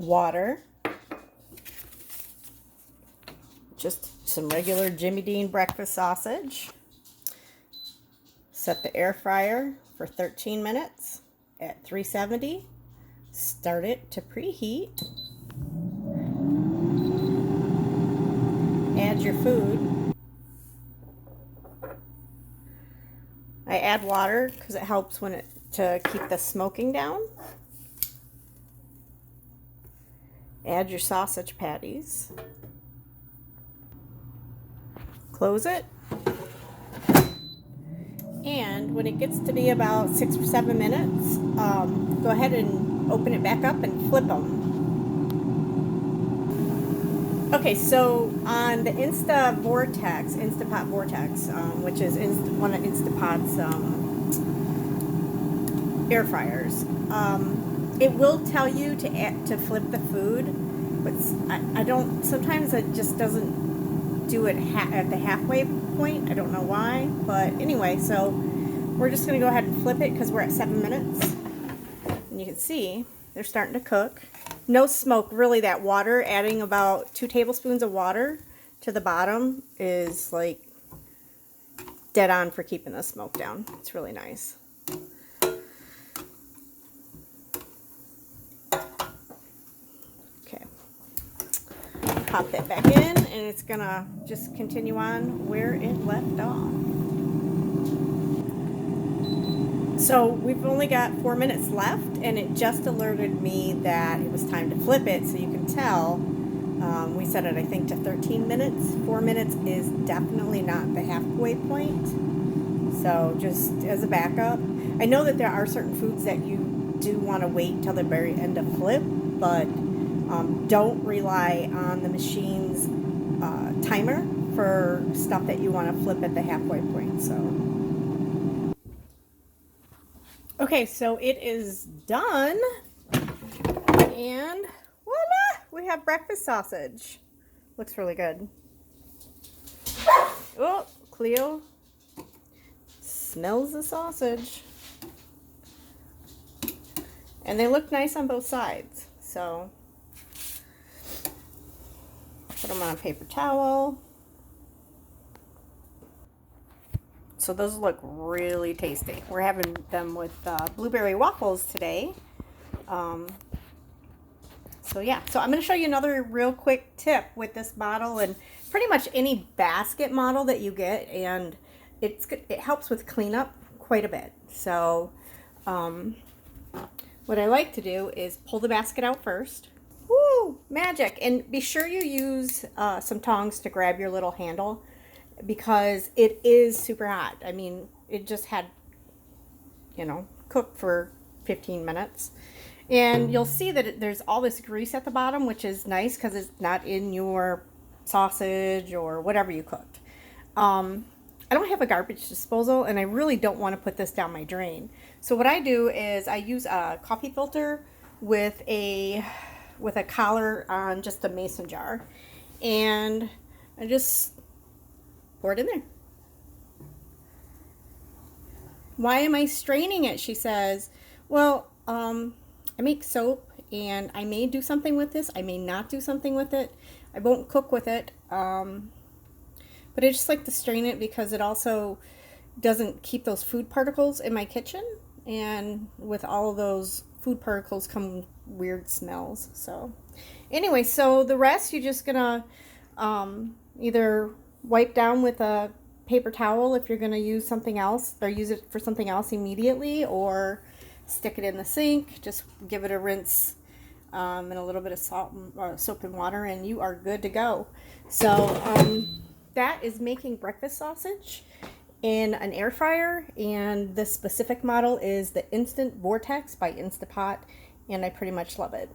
water, just some regular Jimmy Dean breakfast sausage. Set the air fryer for 13 minutes at 370. Start it to preheat. Add your food. I add water because it helps to keep the smoking down. Add your sausage patties. Close it. And when it gets to be about 6 or 7 minutes, go ahead and open it back up and flip them. Okay, so on the Instapot Vortex, which is one of Instapot's air fryers, it will tell you to flip the food, but I don't. Sometimes it just doesn't do it at the halfway point. I don't know why, but anyway, so we're just going to go ahead and flip it because we're at 7 minutes, and you can see they're starting to cook. No smoke, really. That water, adding about 2 tablespoons of water to the bottom is like dead on for keeping the smoke down. It's really nice. Okay, pop that back in, and it's gonna just continue on where it left off. So we've only got 4 minutes left, and it just alerted me that it was time to flip it. So you can tell we set it, I think, to 13 minutes. 4 minutes is definitely not the halfway point. So just as a backup, I know that there are certain foods that you do want to wait till the very end of flip, but don't rely on the machine's timer for stuff that you want to flip at the halfway point. So. Okay, so it is done, and voila, we have breakfast sausage. Looks really good. Oh, Cleo smells the sausage. And they look nice on both sides, so put them on a paper towel. So those look really tasty. We're having them with blueberry waffles today. So yeah, so I'm going to show you another real quick tip with this model, and pretty much any basket model that you get, and it helps with cleanup quite a bit. So what I like to do is pull the basket out first. Woo, magic. And be sure you use some tongs to grab your little handle, because it is super hot. I mean, it just had, cooked for 15 minutes. And you'll see that there's all this grease at the bottom, which is nice because it's not in your sausage or whatever you cooked. I don't have a garbage disposal, and I really don't want to put this down my drain. So what I do is I use a coffee filter with a collar on just a mason jar, and I just pour it in there. Why am I straining it? She says, well, I make soap, and I may do something with this. I may not do something with it. I won't cook with it. But I just like to strain it because it also doesn't keep those food particles in my kitchen. And with all of those food particles come weird smells. So anyway, so the rest you're just gonna either wipe down with a paper towel if you're gonna use something else, or use it for something else immediately, or stick it in the sink. Just give it a rinse and a little bit of soap and water, and you are good to go. So that is making breakfast sausage in an air fryer, and this specific model is the Instant Vortex by Instapot, and I pretty much love it.